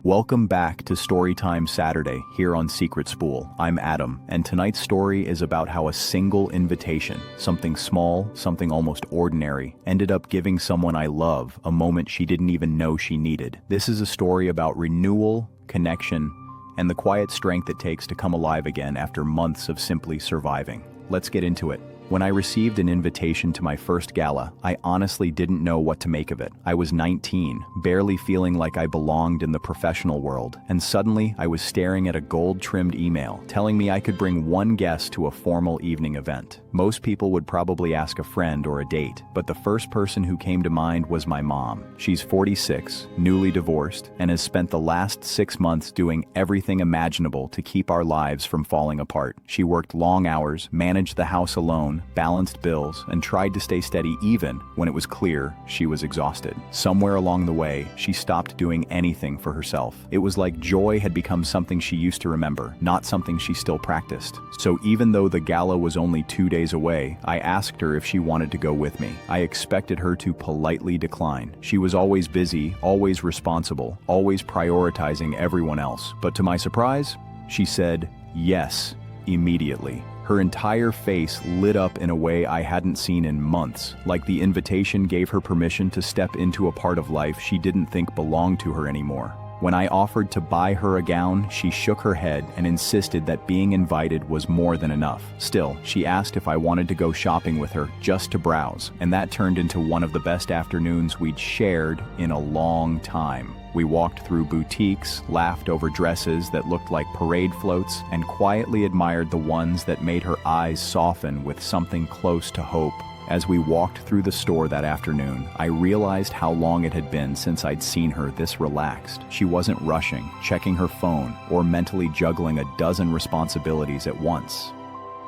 Welcome back to Storytime Saturday here on SecretSpool. I'm Adam, and tonight's story is about how a single invitation, something small, something almost ordinary, ended up giving someone I love a moment she didn't even know she needed. This is a story about renewal, connection, and the quiet strength it takes to come alive again after months of simply surviving. Let's get into it. When I received an invitation to my first gala, I honestly didn't know what to make of it. I was 19, barely feeling like I belonged in the professional world, and suddenly I was staring at a gold-trimmed email telling me I could bring one guest to a formal evening event. Most people would probably ask a friend or a date, but the first person who came to mind was my mom. She's 46, newly divorced, and has spent the last 6 months doing everything imaginable to keep our lives from falling apart. She worked long hours, managed the house alone, balanced bills, and tried to stay steady even when it was clear she was exhausted. Somewhere along the way, she stopped doing anything for herself. It was like joy had become something she used to remember, not something she still practiced. So even though the gala was only 2 days away, I asked her if she wanted to go with me. I expected her to politely decline. She was always busy, always responsible, always prioritizing everyone else. But to my surprise, she said yes immediately. Her entire face lit up in a way I hadn't seen in months, like the invitation gave her permission to step into a part of life she didn't think belonged to her anymore. When I offered to buy her a gown, she shook her head and insisted that being invited was more than enough. Still, she asked if I wanted to go shopping with her just to browse, and that turned into one of the best afternoons we'd shared in a long time. We walked through boutiques, laughed over dresses that looked like parade floats, and quietly admired the ones that made her eyes soften with something close to hope. As we walked through the store that afternoon, I realized how long it had been since I'd seen her this relaxed. She wasn't rushing, checking her phone, or mentally juggling a dozen responsibilities at once.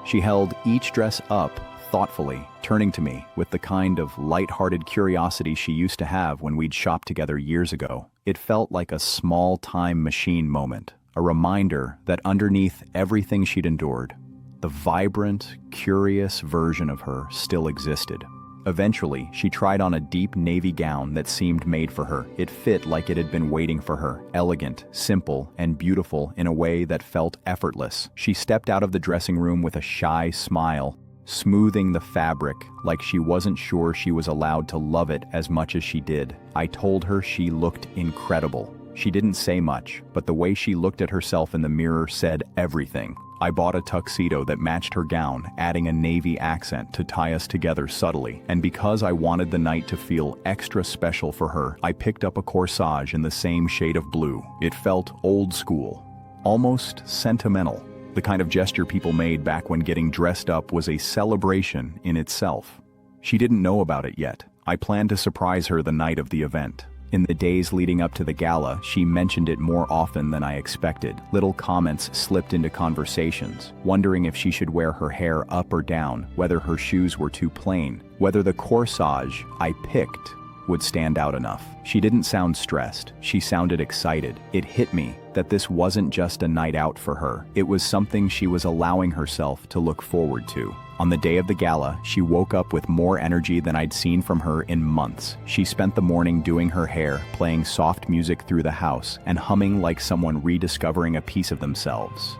She held each dress up thoughtfully, turning to me with the kind of light-hearted curiosity she used to have when we'd shopped together years ago. It felt like a small time machine moment, a reminder that underneath everything she'd endured, the vibrant, curious version of her still existed. Eventually, she tried on a deep navy gown that seemed made for her. It fit like it had been waiting for her, elegant, simple, and beautiful in a way that felt effortless. She stepped out of the dressing room with a shy smile, smoothing the fabric like she wasn't sure she was allowed to love it as much as she did. I told her she looked incredible. She didn't say much, but the way she looked at herself in the mirror said everything. I bought a tuxedo that matched her gown, adding a navy accent to tie us together subtly. And because I wanted the night to feel extra special for her, I picked up a corsage in the same shade of blue. It felt old school, almost sentimental. The kind of gesture people made back when getting dressed up was a celebration in itself. She didn't know about it yet. I planned to surprise her the night of the event. In the days leading up to the gala, she mentioned it more often than I expected. Little comments slipped into conversations, wondering if she should wear her hair up or down, whether her shoes were too plain, whether the corsage I picked would stand out enough. She didn't sound stressed. She sounded excited. It hit me that this wasn't just a night out for her. It was something she was allowing herself to look forward to. On the day of the gala, she woke up with more energy than I'd seen from her in months. She spent the morning doing her hair, playing soft music through the house, and humming like someone rediscovering a piece of themselves.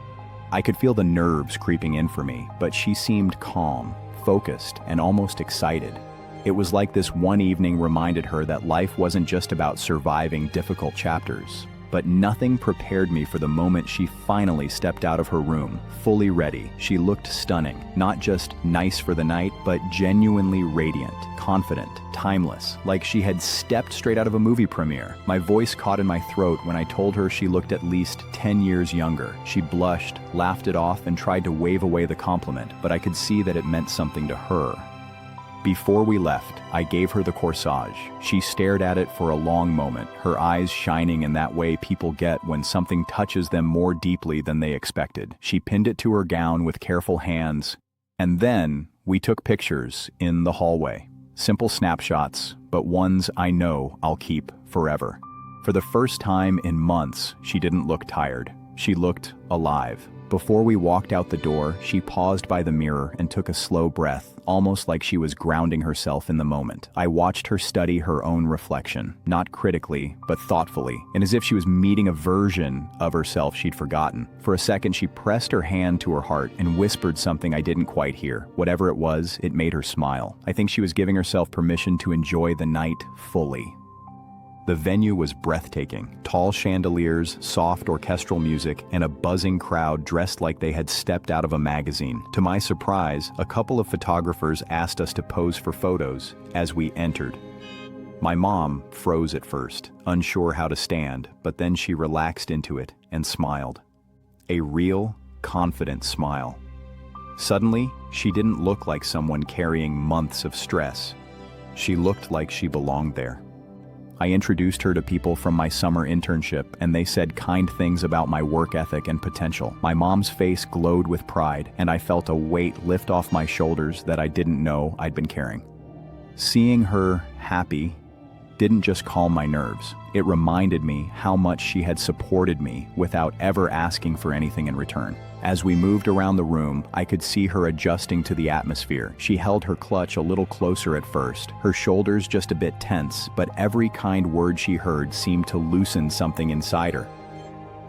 I could feel the nerves creeping in for me, but she seemed calm, focused, and almost excited. It was like this one evening reminded her that life wasn't just about surviving difficult chapters. But nothing prepared me for the moment she finally stepped out of her room, fully ready. She looked stunning, not just nice for the night, but genuinely radiant, confident, timeless, like she had stepped straight out of a movie premiere. My voice caught in my throat when I told her she looked at least 10 years younger. She blushed, laughed it off, and tried to wave away the compliment, but I could see that it meant something to her. Before we left, I gave her the corsage. She stared at it for a long moment, her eyes shining in that way people get when something touches them more deeply than they expected. She pinned it to her gown with careful hands, and then we took pictures in the hallway. Simple snapshots, but ones I know I'll keep forever. For the first time in months, she didn't look tired. She looked alive. Before we walked out the door, she paused by the mirror and took a slow breath, almost like she was grounding herself in the moment. I watched her study her own reflection, not critically, but thoughtfully, and as if she was meeting a version of herself she'd forgotten. For a second, she pressed her hand to her heart and whispered something I didn't quite hear. Whatever it was, it made her smile. I think she was giving herself permission to enjoy the night fully. The venue was breathtaking. Tall chandeliers, soft orchestral music, and a buzzing crowd dressed like they had stepped out of a magazine. To my surprise, a couple of photographers asked us to pose for photos as we entered. My mom froze at first, unsure how to stand, but then she relaxed into it and smiled. A real, confident smile. Suddenly, she didn't look like someone carrying months of stress. She looked like she belonged there. I introduced her to people from my summer internship, and they said kind things about my work ethic and potential. My mom's face glowed with pride, and I felt a weight lift off my shoulders that I didn't know I'd been carrying. Seeing her happy didn't just calm my nerves. It reminded me how much she had supported me without ever asking for anything in return. As we moved around the room, I could see her adjusting to the atmosphere. She held her clutch a little closer at first, her shoulders just a bit tense, but every kind word she heard seemed to loosen something inside her.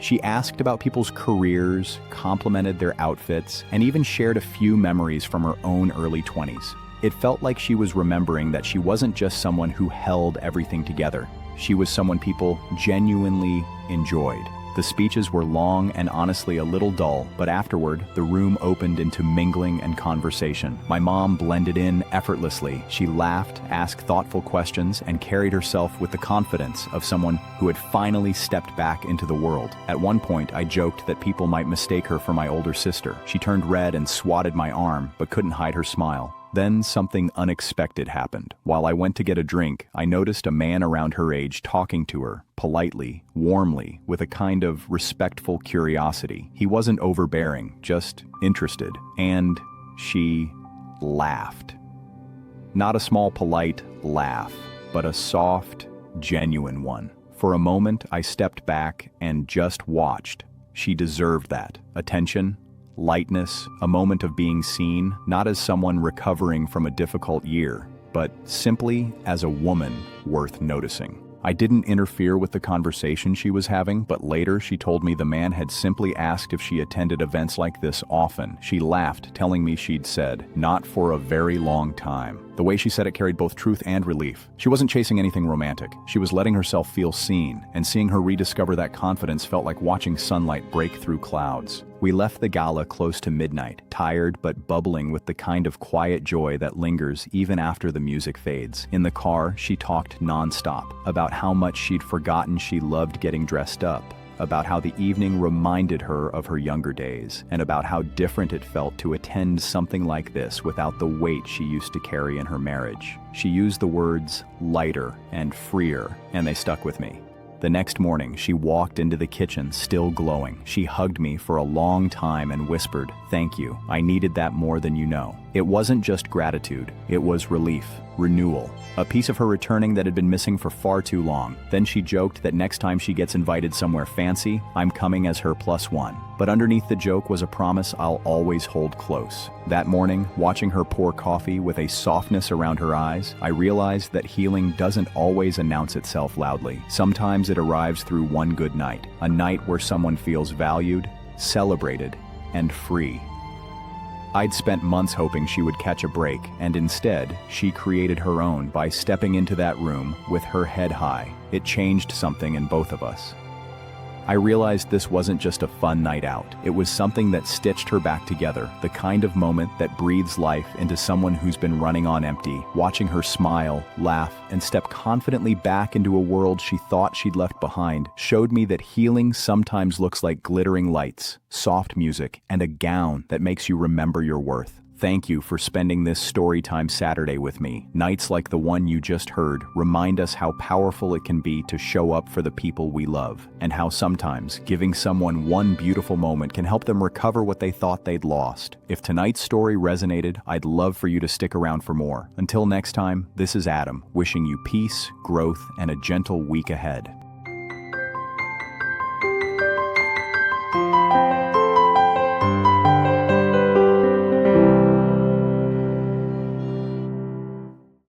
She asked about people's careers, complimented their outfits, and even shared a few memories from her own early 20s. It felt like she was remembering that she wasn't just someone who held everything together. She was someone people genuinely enjoyed. The speeches were long and honestly a little dull, but afterward, the room opened into mingling and conversation. My mom blended in effortlessly. She laughed, asked thoughtful questions, and carried herself with the confidence of someone who had finally stepped back into the world. At one point, I joked that people might mistake her for my older sister. She turned red and swatted my arm, but couldn't hide her smile. Then something unexpected happened. While I went to get a drink, I noticed a man around her age talking to her, politely, warmly, with a kind of respectful curiosity. He wasn't overbearing, just interested. And she laughed. Not a small, polite laugh, but a soft, genuine one. For a moment, I stepped back and just watched. She deserved that. Attention, lightness, a moment of being seen, not as someone recovering from a difficult year, but simply as a woman worth noticing. I didn't interfere with the conversation she was having, but later she told me the man had simply asked if she attended events like this often. She laughed, telling me she'd said, "Not for a very long time." The way she said it carried both truth and relief. She wasn't chasing anything romantic. She was letting herself feel seen, and seeing her rediscover that confidence felt like watching sunlight break through clouds. We left the gala close to midnight, tired but bubbling with the kind of quiet joy that lingers even after the music fades. In the car, she talked nonstop about how much she'd forgotten she loved getting dressed up, about how the evening reminded her of her younger days, and about how different it felt to attend something like this without the weight she used to carry in her marriage. She used the words lighter and freer, and they stuck with me. The next morning, she walked into the kitchen, still glowing. She hugged me for a long time and whispered, "Thank you. I needed that more than you know." It wasn't just gratitude. It was relief, renewal, a piece of her returning that had been missing for far too long. Then she joked that next time she gets invited somewhere fancy, I'm coming as her +1. But underneath the joke was a promise I'll always hold close. That morning, watching her pour coffee with a softness around her eyes, I realized that healing doesn't always announce itself loudly. Sometimes it arrives through one good night, a night where someone feels valued, celebrated, and free. I'd spent months hoping she would catch a break, and instead, she created her own by stepping into that room with her head high. It changed something in both of us. I realized this wasn't just a fun night out. It was something that stitched her back together, the kind of moment that breathes life into someone who's been running on empty. Watching her smile, laugh, and step confidently back into a world she thought she'd left behind showed me that healing sometimes looks like glittering lights, soft music, and a gown that makes you remember your worth. Thank you for spending this Storytime Saturday with me. Nights like the one you just heard remind us how powerful it can be to show up for the people we love, and how sometimes giving someone one beautiful moment can help them recover what they thought they'd lost. If tonight's story resonated, I'd love for you to stick around for more. Until next time, this is Adam, wishing you peace, growth, and a gentle week ahead.